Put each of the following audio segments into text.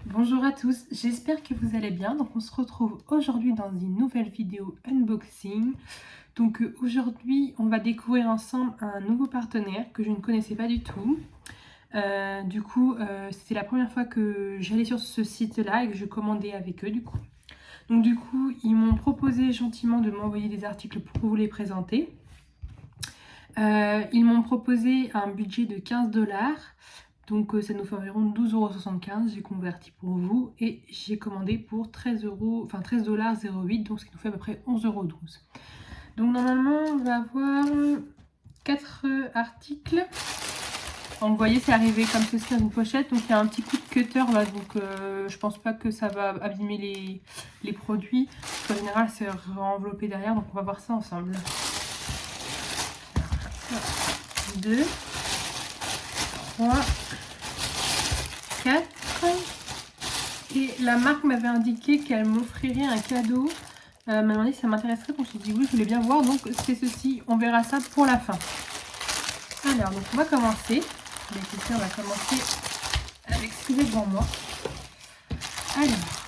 Bonjour à tous, j'espère que vous allez bien. Donc on se retrouve aujourd'hui dans une nouvelle vidéo unboxing. Donc aujourd'hui on va découvrir ensemble un nouveau partenaire que je ne connaissais pas du tout. C'était la première fois que j'allais sur ce site là et que je commandais avec eux du coup. Donc du coup ils m'ont proposé gentiment de m'envoyer des articles pour vous les présenter. Ils m'ont proposé un budget de 15$. Donc ça nous fait environ 12,75 €. J'ai converti pour vous et j'ai commandé pour 13,08 $, donc ce qui nous fait à peu près 11,12 €. Donc normalement on va avoir 4 articles. Donc vous voyez c'est arrivé comme ceci dans une pochette. Donc il y a un petit coup de cutter là, donc je pense pas que ça va abîmer les produits. En général c'est enveloppé derrière, donc on va voir ça ensemble. 2, 3, 4. Et la marque m'avait indiqué qu'elle m'offrirait un cadeau. M'a demandé si ça m'intéresserait, donc j'ai dit oui, je voulais bien voir. Donc c'est ceci, on verra ça pour la fin. Alors, donc on va commencer. On va commencer avec ce qu'il est devant moi. Alors,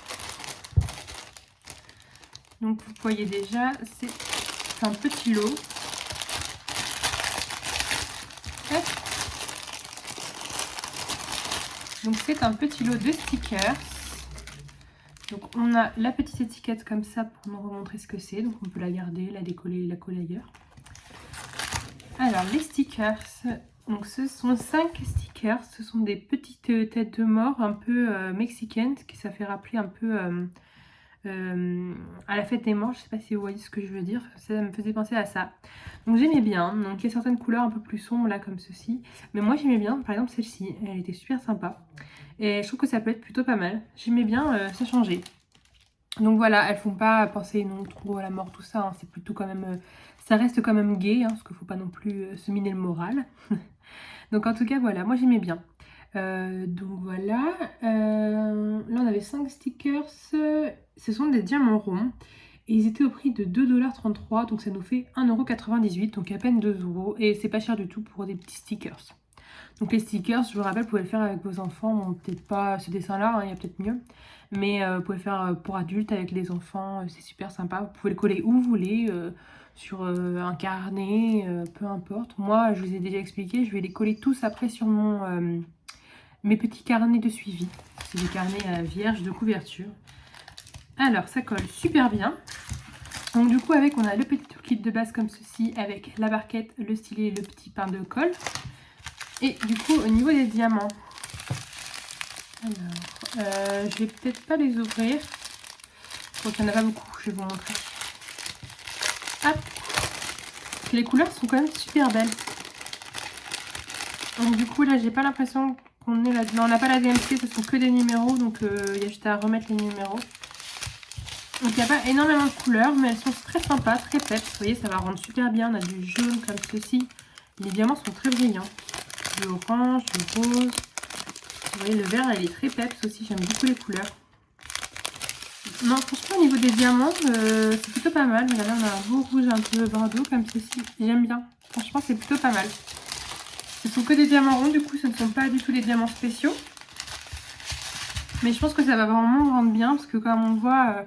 donc vous voyez déjà, c'est un petit lot. Hop. Donc c'est un petit lot de stickers. Donc on a la petite étiquette comme ça pour nous remontrer ce que c'est. Donc on peut la garder, la décoller, la coller ailleurs. Alors les stickers, donc ce sont 5 stickers. Ce sont des petites têtes de mort un peu mexicaines, qui ça fait rappeler un peu à la fête des morts. Je sais pas si vous voyez ce que je veux dire, ça me faisait penser à ça. Donc j'aimais bien. Donc il y a certaines couleurs un peu plus sombres là comme ceci, mais moi j'aimais bien. Par exemple celle-ci, elle était super sympa et je trouve que ça peut être plutôt pas mal. J'aimais bien, ça changeait. Donc voilà, elles font pas penser non trop à la mort, tout ça, hein. C'est plutôt quand même, ça reste quand même gai, hein, parce qu'il faut pas non plus se miner le moral. Donc en tout cas voilà, moi j'aimais bien. Donc voilà, là on avait 5 stickers, ce sont des diamants ronds. Et ils étaient au prix de 2,33 $, donc ça nous fait 1,98 €, donc à peine 2 €. Et c'est pas cher du tout pour des petits stickers. Donc les stickers, je vous rappelle, vous pouvez le faire avec vos enfants. Bon, peut-être pas ce dessin-là, hein, il y a peut-être mieux. Mais vous pouvez le faire pour adultes avec les enfants, c'est super sympa. Vous pouvez le coller où vous voulez, sur un carnet, peu importe. Moi, je vous ai déjà expliqué, je vais les coller tous après sur mes petits carnets de suivi. C'est des carnets vierges de couverture. Alors, ça colle super bien. Donc du coup, on a le petit kit de base comme ceci, avec la barquette, le stylet et le petit pain de colle. Et du coup, au niveau des diamants, alors, je vais peut-être pas les ouvrir. Donc il n'y en a pas beaucoup, je vais vous montrer. Hop. Les couleurs sont quand même super belles. Donc du coup, là, j'ai pas l'impression qu'on est là. Non, on n'a pas la DMC, ce sont que des numéros, donc il y a juste à remettre les numéros. Donc il n'y a pas énormément de couleurs, mais elles sont très sympas, très peps. Vous voyez, ça va rendre super bien. On a du jaune comme ceci. Les diamants sont très brillants. Du orange, du rose. Vous voyez, le vert, il est très peps aussi. J'aime beaucoup les couleurs. Non, franchement, au niveau des diamants, c'est plutôt pas mal. Regardez, on a un beau rouge un peu bordeaux comme ceci. J'aime bien. Franchement, c'est plutôt pas mal. Ce sont que des diamants ronds, du coup, ce ne sont pas du tout les diamants spéciaux. Mais je pense que ça va vraiment rendre bien, parce que comme on voit,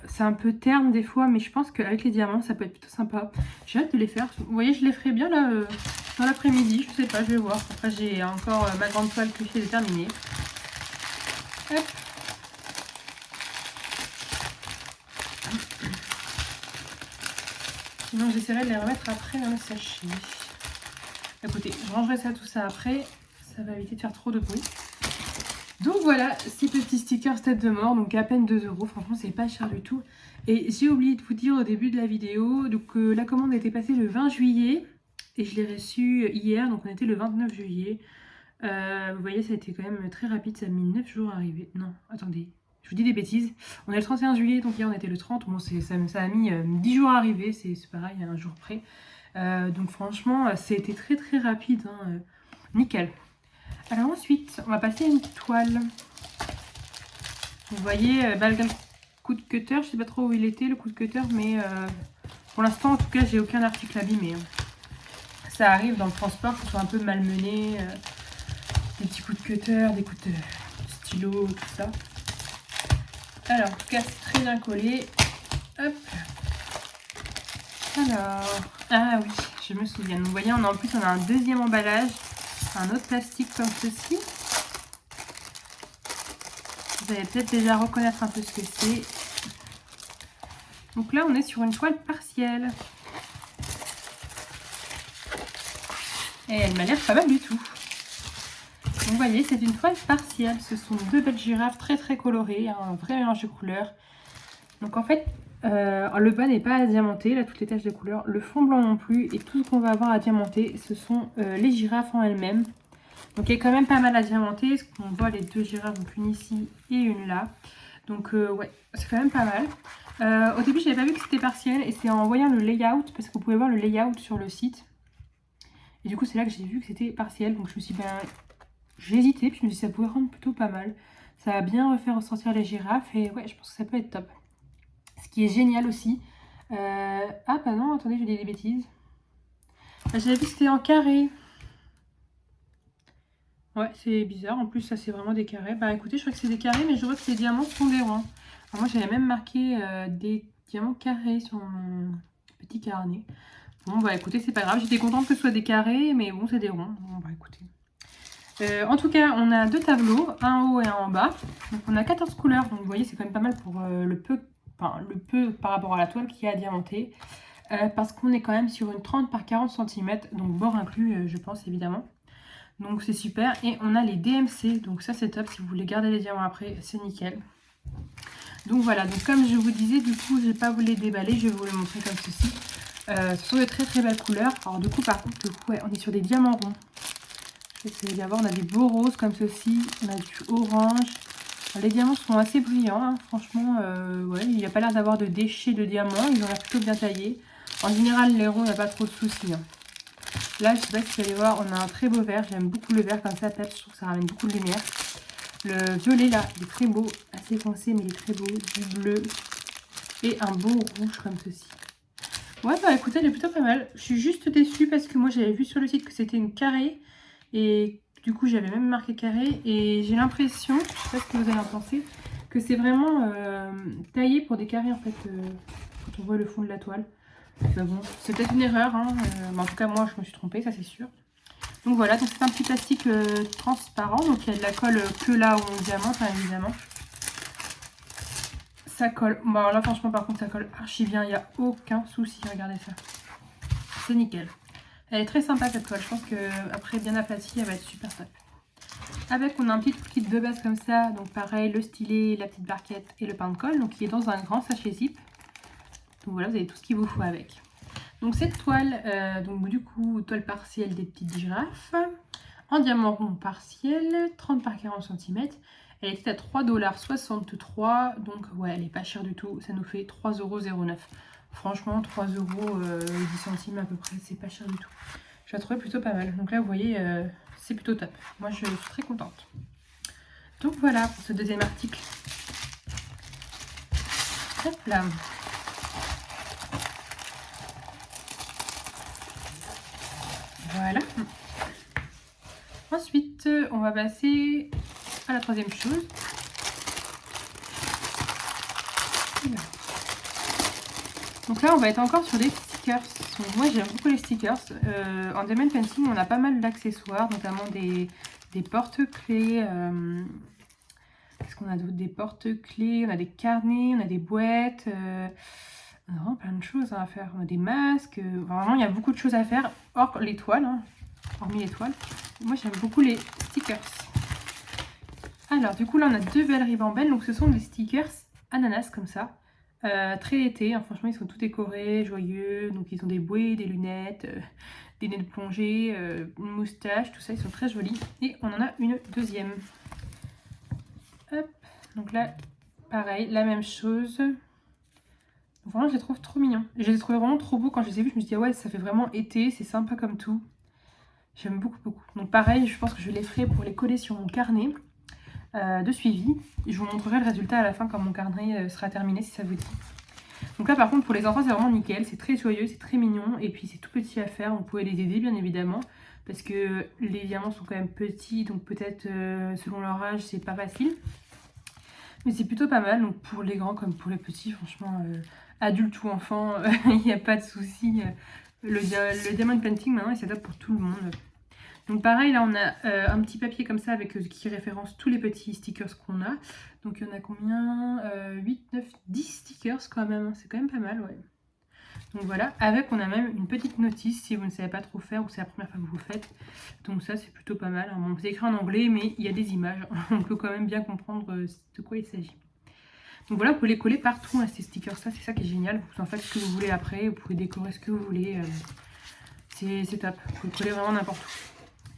c'est un peu terne des fois, mais je pense qu'avec les diamants, ça peut être plutôt sympa. J'ai hâte de les faire. Vous voyez, je les ferai bien là, dans l'après-midi. Je sais pas, je vais voir. Après, j'ai encore ma grande toile que j'ai terminée. Hop. Sinon, j'essaierai de les remettre après dans le sachet. Écoutez, je rangerai tout ça après. Ça va éviter de faire trop de bruit. Donc voilà, ces petits stickers tête de mort, donc à peine 2 €. Franchement, c'est pas cher du tout. Et j'ai oublié de vous dire au début de la vidéo, donc la commande a été passée le 20 juillet. Et je l'ai reçue hier, donc on était le 29 juillet. Vous voyez, ça a été quand même très rapide, ça a mis 9 jours à arriver. Non, attendez, je vous dis des bêtises. On est le 31 juillet, donc hier on était le 30. Bon, ça a mis 10 jours à arriver, c'est pareil, à un jour près. Donc franchement, ça a été très très rapide, hein, nickel. Alors ensuite, on va passer à une toile. Vous voyez, le coup de cutter, je sais pas trop où il était le coup de cutter, mais pour l'instant, en tout cas, j'ai aucun article abîmé. Ça arrive dans le transport, que ce soit un peu malmené, des petits coups de cutter, des coups de stylo, tout ça. Alors, en tout cas, c'est très bien collé. Hop. Alors, ah oui, je me souviens. Donc, vous voyez, en plus, on a un deuxième emballage, un autre plastique comme ceci. Vous allez peut-être déjà reconnaître un peu ce que c'est. Donc là, on est sur une toile partielle. Et elle m'a l'air pas mal du tout. Donc vous voyez, c'est une toile partielle. Ce sont deux belles girafes très très colorées, un vrai mélange de couleurs. Donc en fait, le bas n'est pas à diamanter, là toutes les taches de couleurs. Le fond blanc non plus. Et tout ce qu'on va avoir à diamanter, ce sont les girafes en elles-mêmes. Donc il y a quand même pas mal à diamanter. Parce qu'on voit les deux girafes, donc une ici et une là. Donc ouais, c'est quand même pas mal. Au début, je n'avais pas vu que c'était partiel. Et c'est en voyant le layout, parce que vous pouvez voir le layout sur le site. Et du coup, c'est là que j'ai vu que c'était partiel. Donc je me suis dit, ben, j'ai hésité. Puis je me suis dit, ça pourrait rendre plutôt pas mal. Ça va bien refaire ressortir les girafes. Et ouais, je pense que ça peut être top. Ce qui est génial aussi. Ah bah non, attendez, j'ai dit des bêtises. J'avais vu que c'était en carré. Ouais, c'est bizarre. En plus, ça, c'est vraiment des carrés. Bah écoutez, je crois que c'est des carrés, mais je vois que les diamants sont des ronds. Alors, moi, j'avais même marqué des diamants carrés sur mon petit carnet. Bon, bah écoutez, c'est pas grave. J'étais contente que ce soit des carrés, mais bon, c'est des ronds. Bon, bah écoutez. En tout cas, on a deux tableaux, un en haut et un en bas. Donc, on a 14 couleurs. Donc, vous voyez, c'est quand même pas mal pour le peu par rapport à la toile qui est à diamanter. Parce qu'on est quand même sur une 30 par 40 cm. Donc, bord inclus, je pense, évidemment. Donc c'est super. Et on a les DMC, donc ça c'est top. Si vous voulez garder les diamants après, c'est nickel. Donc voilà, donc comme je vous disais, du coup je vais pas vous les déballer, je vais vous les montrer comme ceci. Ce sont de très très belles couleurs. Alors du coup par contre, ouais, on est sur des diamants ronds. Je vais essayer d'avoir, on a des beaux roses comme ceci, on a du orange. Alors, les diamants sont assez brillants, hein. Franchement, ouais, il n'y a pas l'air d'avoir de déchets de diamants, ils ont l'air plutôt bien taillés. En général les ronds, il n'y a pas trop de soucis, hein. Là, je sais pas si vous allez voir, on a un très beau vert. J'aime beaucoup le vert comme ça, je trouve que ça ramène beaucoup de lumière. Le violet, là, il est très beau, assez foncé, mais il est très beau. Du bleu et un beau rouge comme ceci. Ouais, bah écoutez, elle est plutôt pas mal. Je suis juste déçue parce que moi, j'avais vu sur le site que c'était une carré. Et du coup, j'avais même marqué carré. Et j'ai l'impression, je sais pas ce que vous allez en penser, que c'est vraiment taillé pour des carrés, en fait, quand on voit le fond de la toile. Bah bon, c'est peut-être une erreur, hein, mais en tout cas moi je me suis trompée, ça c'est sûr. Donc voilà, donc c'est un petit plastique transparent, donc il y a de la colle que là où on diamante, hein, évidemment. Ça colle, bon alors là franchement par contre ça colle archi bien, il n'y a aucun souci, regardez ça. C'est nickel. Elle est très sympa cette toile, je pense qu'après bien aplatie elle va être super top. Avec on a un petit kit de base comme ça, donc pareil, le stylet, la petite barquette et le pain de colle, donc qui est dans un grand sachet zip. Donc voilà, vous avez tout ce qu'il vous faut avec. Donc cette toile, donc du coup, toile partielle des petites girafes, en diamant rond partiel, 30 par 40 cm. Elle était à 3,63 $, donc ouais, elle est pas chère du tout, ça nous fait 3,09 €. Franchement, 3 € 10 centimes à peu près, c'est pas cher du tout. Je la trouvais plutôt pas mal. Donc là, vous voyez, c'est plutôt top. Moi, je suis très contente. Donc voilà pour ce deuxième article. Hop là. Voilà. Ensuite, on va passer à la troisième chose. Donc là, on va être encore sur des stickers. Donc moi, j'aime beaucoup les stickers. En Diamond Painting, on a pas mal d'accessoires, notamment des porte-clés. Qu'est-ce qu'on a d'autre? Des porte-clés, on a des carnets, on a des boîtes. On a vraiment plein de choses à faire. On a des masques. Vraiment, il y a beaucoup de choses à faire. Hors les toiles, hein. Hormis les toiles. Moi, j'aime beaucoup les stickers. Alors, du coup, là, on a deux belles ribambelles. Donc, ce sont des stickers ananas, comme ça. Très été. Hein. Franchement, ils sont tout décorés, joyeux. Donc, ils ont des bouées, des lunettes, des nez de plongée, une moustache, tout ça. Ils sont très jolis. Et on en a une deuxième. Hop. Donc là, pareil, la même chose. Vraiment, je les trouve trop mignons. Je les trouve vraiment trop beaux quand je les ai vus. Je me suis dit, ah ouais, ça fait vraiment été, c'est sympa comme tout. J'aime beaucoup, beaucoup. Donc pareil, je pense que je les ferai pour les coller sur mon carnet de suivi. Et je vous montrerai le résultat à la fin quand mon carnet sera terminé, si ça vous dit. Donc là, par contre, pour les enfants, c'est vraiment nickel. C'est très joyeux, c'est très mignon. Et puis, c'est tout petit à faire. Vous pouvez les aider, bien évidemment. parce que les diamants sont quand même petits, donc peut-être selon leur âge c'est pas facile. Mais c'est plutôt pas mal, donc pour les grands comme pour les petits, franchement, adultes ou enfants, il n'y a pas de souci. Le diamond painting maintenant il s'adapte pour tout le monde. Donc pareil, là on a un petit papier comme ça avec qui référence tous les petits stickers qu'on a. Donc il y en a combien 8, 9, 10 stickers quand même, c'est quand même pas mal, ouais. Donc voilà, avec on a même une petite notice si vous ne savez pas trop faire ou c'est la première fois que vous faites. Donc ça c'est plutôt pas mal. Bon, c'est écrit en anglais mais il y a des images, on peut quand même bien comprendre de quoi il s'agit. Donc voilà, vous pouvez les coller partout, hein, ces stickers, ça c'est ça qui est génial. Vous en faites ce que vous voulez après, vous pouvez décorer ce que vous voulez. C'est top, vous pouvez coller vraiment n'importe où.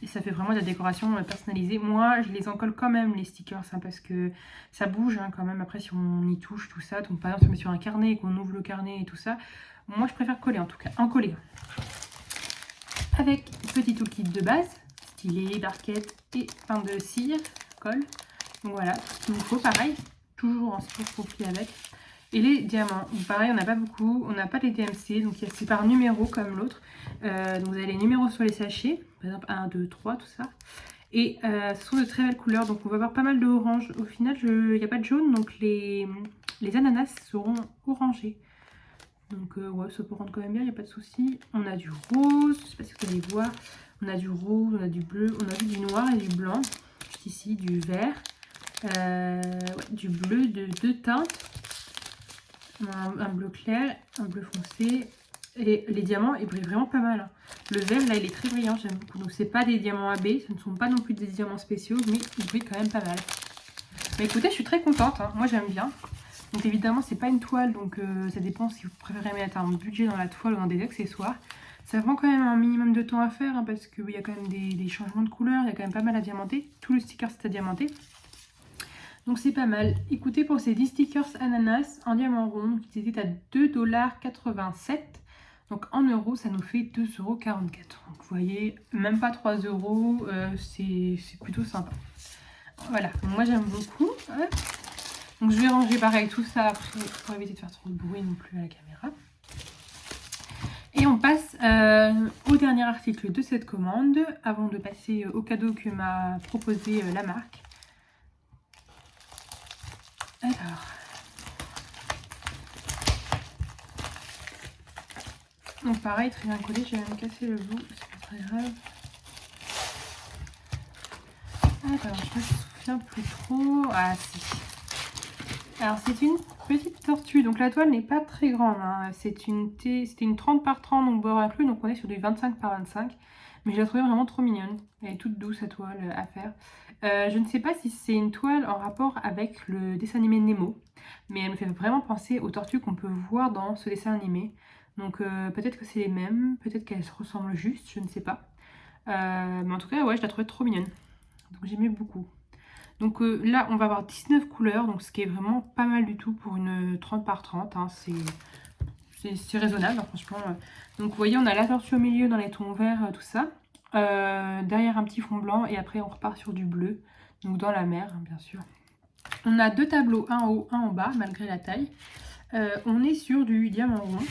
Et ça fait vraiment de la décoration personnalisée. Moi, je les encolle quand même, les stickers, hein, parce que ça bouge quand même après si on y touche, tout ça. Donc par exemple, si on met sur un carnet et qu'on ouvre le carnet et tout ça, moi je préfère coller en tout cas, en coller. Avec petit toolkit de base, stylet, barquette et pain de cire, colle. Donc voilà, ce qu'il vous faut, pareil, toujours en sport compris avec. Et les diamants, donc pareil, on n'a pas beaucoup, on n'a pas les DMC, donc c'est par numéro comme l'autre. Donc vous avez les numéros sur les sachets, par exemple 1, 2, 3, tout ça. Et ce sont de très belles couleurs, donc on va avoir pas mal de orange. Au final, il n'y a pas de jaune, donc les ananas seront orangés. Donc ouais, ça peut rendre quand même bien, il n'y a pas de souci. On a du rose, je ne sais pas si vous allez voir. On a du rose, on a du bleu, on a du noir et du blanc. Juste ici, du vert, ouais, du bleu de deux teintes. Un bleu clair, un bleu foncé. Et les diamants, ils brillent vraiment pas mal. Le vert, là, il est très brillant, j'aime beaucoup. Donc, c'est pas des diamants AB, ce ne sont pas non plus des diamants spéciaux, mais ils brillent quand même pas mal. Mais écoutez, je suis très contente, hein. Moi, j'aime bien. Donc, évidemment, c'est pas une toile, donc ça dépend si vous préférez mettre un budget dans la toile ou dans des accessoires. Ça prend quand même un minimum de temps à faire, hein, parce qu'il y a quand même des changements de couleur, il y a quand même pas mal à diamanter. Tout le sticker, c'est à diamanter. Donc c'est pas mal. Écoutez, pour ces 10 stickers ananas en diamant rond, qui étaient à 2,87 $. Donc en euros, ça nous fait 2,44 €. Donc vous voyez, même pas 3 €, c'est plutôt sympa. Voilà, moi j'aime beaucoup. Hop. Donc je vais ranger pareil tout ça après pour éviter de faire trop de bruit non plus à la caméra. Et on passe au dernier article de cette commande, avant de passer au cadeau que m'a proposé la marque. Alors, donc pareil, très bien collé, j'ai même cassé le bout, c'est pas très grave. Alors, je me souviens plus trop. Ah si. Alors c'est une petite tortue, donc la toile n'est pas très grande, hein. C'était une 30 par 30, donc bord inclus, donc on est sur du 25 par 25. Mais je la trouvais vraiment trop mignonne, elle est toute douce à toile à faire. Je ne sais pas si c'est une toile en rapport avec le dessin animé Nemo, mais elle me fait vraiment penser aux tortues qu'on peut voir dans ce dessin animé. Donc peut-être que c'est les mêmes, peut-être qu'elles se ressemblent juste, je ne sais pas. Mais en tout cas, ouais, je la trouvais trop mignonne. Donc j'aimais beaucoup. Donc là, on va avoir 19 couleurs, donc ce qui est vraiment pas mal du tout pour une 30 par 30. Hein, c'est raisonnable, hein, franchement. Donc vous voyez, on a la tortue au milieu dans les tons verts, tout ça. Derrière un petit fond blanc et après on repart sur du bleu, donc dans la mer, hein, bien sûr. On a deux tableaux, un en haut, un en bas, malgré la taille. On est sur du diamant rond.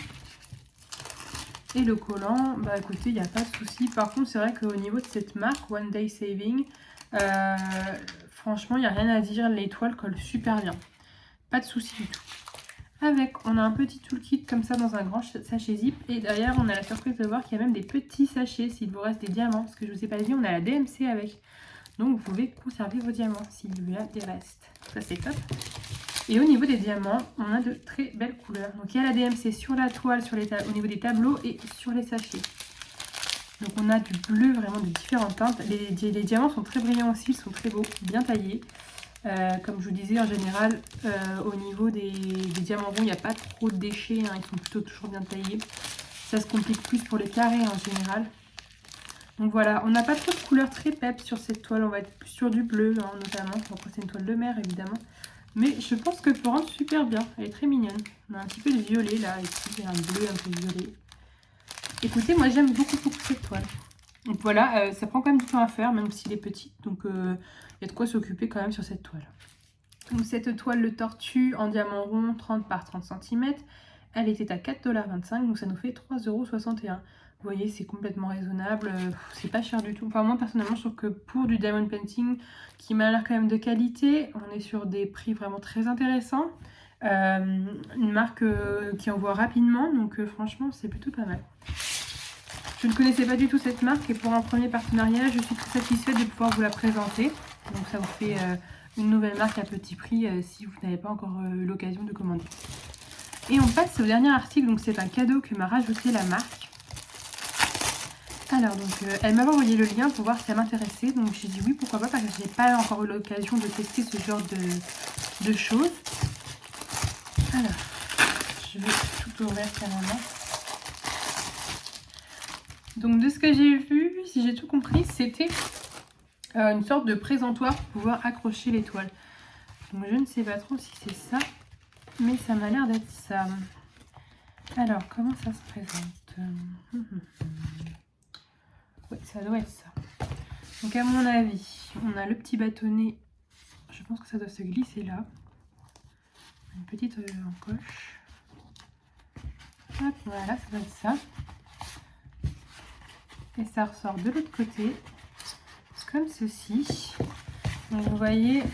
Et le collant, bah écoutez, il n'y a pas de souci. Par contre, c'est vrai qu'au niveau de cette marque, One Day Saving, franchement, il n'y a rien à dire. Les toiles collent super bien. Pas de souci du tout. Avec, on a un petit toolkit comme ça dans un grand sachet zip. Et derrière, on a la surprise de voir qu'il y a même des petits sachets s'il vous reste des diamants. Parce que je ne vous ai pas dit, on a la DMC avec. Donc, vous pouvez conserver vos diamants s'il y a des restes. Ça, c'est top. Et au niveau des diamants, on a de très belles couleurs. Donc il y a la DMC sur la toile, au niveau des tableaux et sur les sachets. Donc on a du bleu vraiment de différentes teintes. Les diamants sont très brillants aussi, ils sont très beaux, bien taillés. Comme je vous disais, en général, au niveau des diamants ronds, il n'y a pas trop de déchets, hein, ils sont plutôt toujours bien taillés. Ça se complique plus pour les carrés en général. Donc voilà, on n'a pas trop de couleurs très peps sur cette toile, on va être plus sur du bleu, hein, notamment. Après c'est une toile de mer évidemment. Mais je pense qu'elle peut rendre super bien. Elle est très mignonne. On a un petit peu de violet là. Ici, il y a un bleu un peu violet. Écoutez, moi j'aime beaucoup cette toile. Donc voilà, ça prend quand même du temps à faire, même s'il est petit. Donc il y a de quoi s'occuper quand même sur cette toile. Donc cette toile de tortue en diamant rond 30 par 30 cm, elle était à 4,25 $. Donc ça nous fait 3,61 €. Vous voyez, c'est complètement raisonnable, c'est pas cher du tout. Enfin moi personnellement je trouve que pour du diamond painting qui m'a l'air quand même de qualité, on est sur des prix vraiment très intéressants. Une marque qui envoie rapidement, donc franchement c'est plutôt pas mal. Je ne connaissais pas du tout cette marque et pour un premier partenariat je suis très satisfaite de pouvoir vous la présenter. Donc ça vous fait une nouvelle marque à petit prix si vous n'avez pas encore eu l'occasion de commander. Et on passe au dernier article, donc c'est un cadeau que m'a rajouté la marque. Alors donc elle m'avait envoyé le lien pour voir si ça m'intéressait, donc j'ai dit oui pourquoi pas parce que j'ai pas encore eu l'occasion de tester ce genre de choses. Alors je vais tout ouvrir carrément. Donc de ce que j'ai vu, si j'ai tout compris, c'était une sorte de présentoir pour pouvoir accrocher l'étoile. Donc je ne sais pas trop si c'est ça, mais ça m'a l'air d'être ça. Alors comment ça se présente? Oui, ça doit être ça. Donc à mon avis, on a le petit bâtonnet. Je pense que ça doit se glisser là. Une petite encoche. Hop, voilà, ça doit être ça. Et ça ressort de l'autre côté, comme ceci. Donc vous voyez.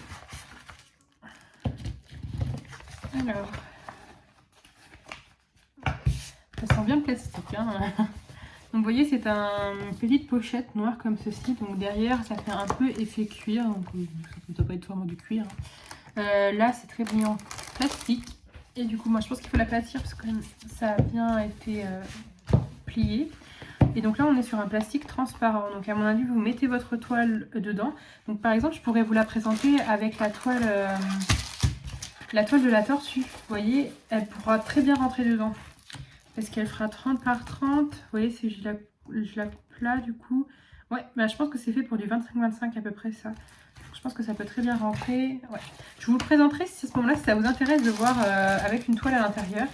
Alors, ça sent bien le plastique, hein. Donc vous voyez, c'est une petite pochette noire comme ceci. Donc derrière, ça fait un peu effet cuir. Donc ça ne doit pas être vraiment du cuir. Là, c'est très brillant plastique. Et du coup, moi, je pense qu'il faut l'aplatir parce que ça a bien été plié. Et donc là, on est sur un plastique transparent. Donc à mon avis, vous mettez votre toile dedans. Donc par exemple, je pourrais vous la présenter avec la toile de la tortue. Vous voyez, elle pourra très bien rentrer dedans. Parce qu'elle fera 30 par 30. Vous voyez, si je la coupe là, du coup. Ouais, bah, je pense que c'est fait pour du 25-25 à peu près ça. Je pense que ça peut très bien rentrer. Ouais. Je vous le présenterai si à ce moment-là, si ça vous intéresse de voir avec une toile à l'intérieur.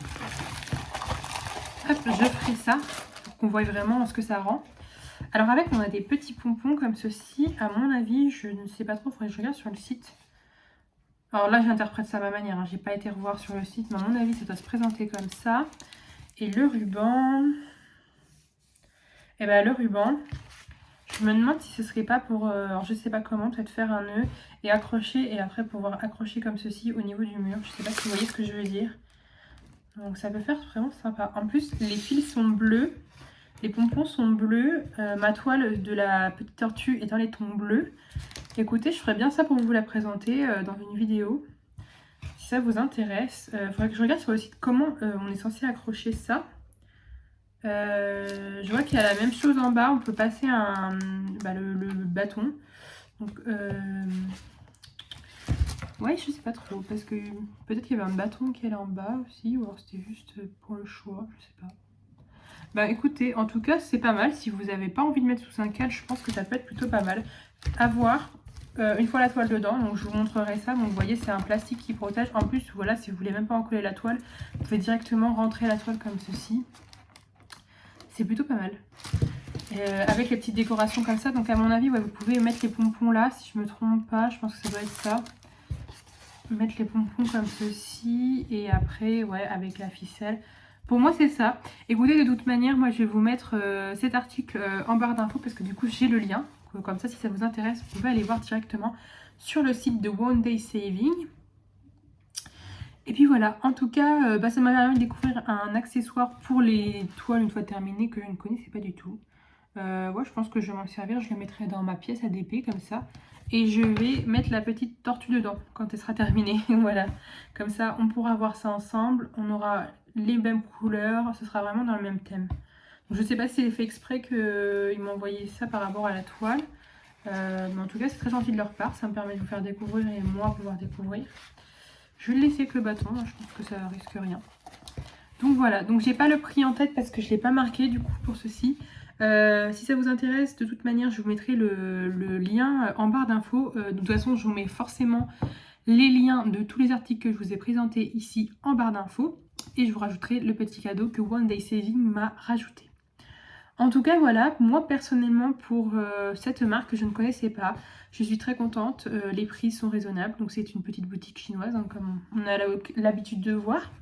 Hop, je ferai ça pour qu'on voit vraiment ce que ça rend. Alors avec, on a des petits pompons comme ceci. À mon avis, je ne sais pas trop, il faudrait que je regarde sur le site. Alors là, j'interprète ça à ma manière. Hein. J'ai pas été revoir sur le site, mais à mon avis, ça doit se présenter comme ça. Et le ruban... Et ben le ruban, je me demande si ce serait pas pour... alors je sais pas comment, peut-être faire un nœud et accrocher. Et après pouvoir accrocher comme ceci au niveau du mur. Je sais pas si vous voyez ce que je veux dire. Donc ça peut faire vraiment sympa. En plus, les fils sont bleus. Les pompons sont bleus. Ma toile de la petite tortue est dans les tons bleus. Écoutez, je ferais bien ça pour vous la présenter dans une vidéo. Si ça vous intéresse. Il faudrait que je regarde sur le site comment on est censé accrocher ça. Je vois qu'il y a la même chose en bas. On peut passer le bâton. Donc, ouais, je sais pas trop. Parce que peut-être qu'il y avait un bâton qui est là en bas aussi. Ou alors c'était juste pour le choix. Je sais pas. Bah écoutez, en tout cas c'est pas mal. Si vous n'avez pas envie de mettre sous un cadre, je pense que ça peut être plutôt pas mal. À voir. Une fois la toile dedans, donc je vous montrerai ça. Donc vous voyez, c'est un plastique qui protège. En plus, voilà, si vous voulez même pas encoller la toile, vous pouvez directement rentrer la toile comme ceci. C'est plutôt pas mal. Avec les petites décorations comme ça. Donc à mon avis, ouais, vous pouvez mettre les pompons là, si je me trompe pas. Je pense que ça doit être ça. Mettre les pompons comme ceci. Et après, ouais, avec la ficelle. Pour moi, c'est ça. Écoutez, de toute manière, moi, je vais vous mettre cet article en barre d'infos parce que du coup, j'ai le lien. Comme ça, si ça vous intéresse, vous pouvez aller voir directement sur le site de One Day Saving. Et puis voilà, en tout cas, ça m'a permis de découvrir un accessoire pour les toiles une fois terminées que je ne connaissais pas du tout. Ouais, je pense que je vais m'en servir. Je le mettrai dans ma pièce ADP comme ça. Et je vais mettre la petite tortue dedans quand elle sera terminée. Voilà, comme ça, on pourra voir ça ensemble. On aura les mêmes couleurs. Ce sera vraiment dans le même thème. Donc, je ne sais pas si c'est fait exprès qu'ils m'ont envoyé ça par rapport à la toile. Mais en tout cas, c'est très gentil de leur part. Ça me permet de vous faire découvrir et moi pouvoir découvrir. Je vais le laisser avec le bâton. Je pense que ça risque rien. Donc voilà. Donc j'ai pas le prix en tête parce que je ne l'ai pas marqué du coup pour ceci. Si ça vous intéresse, de toute manière, je vous mettrai le lien en barre d'infos. De toute façon, je vous mets forcément les liens de tous les articles que je vous ai présentés ici en barre d'infos. Et je vous rajouterai le petit cadeau que One Day Saving m'a rajouté. En tout cas, voilà, moi personnellement, pour cette marque que je ne connaissais pas, je suis très contente. Les prix sont raisonnables, donc c'est une petite boutique chinoise, hein, comme on a l'habitude de voir.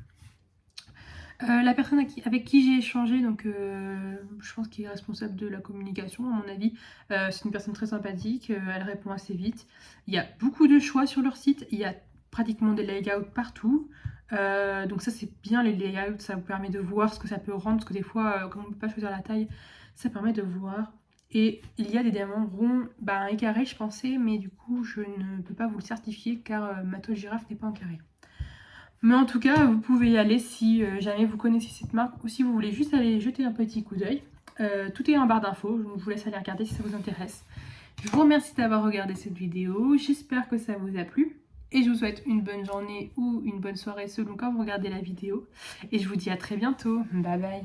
La personne avec qui j'ai échangé, donc je pense qu'il est responsable de la communication, à mon avis, c'est une personne très sympathique, elle répond assez vite. Il y a beaucoup de choix sur leur site, il y a pratiquement des layouts partout. Donc ça c'est bien les layouts, ça vous permet de voir ce que ça peut rendre, parce que des fois, comme on ne peut pas choisir la taille, ça permet de voir. Et il y a des diamants ronds, bah, et carrés je pensais, mais du coup je ne peux pas vous le certifier car ma toile girafe n'est pas en carré. Mais en tout cas, vous pouvez y aller si jamais vous connaissez cette marque ou si vous voulez juste aller jeter un petit coup d'œil. Tout est en barre d'infos, je vous laisse aller regarder si ça vous intéresse. Je vous remercie d'avoir regardé cette vidéo, j'espère que ça vous a plu. Et je vous souhaite une bonne journée ou une bonne soirée selon quand vous regardez la vidéo. Et je vous dis à très bientôt, bye bye.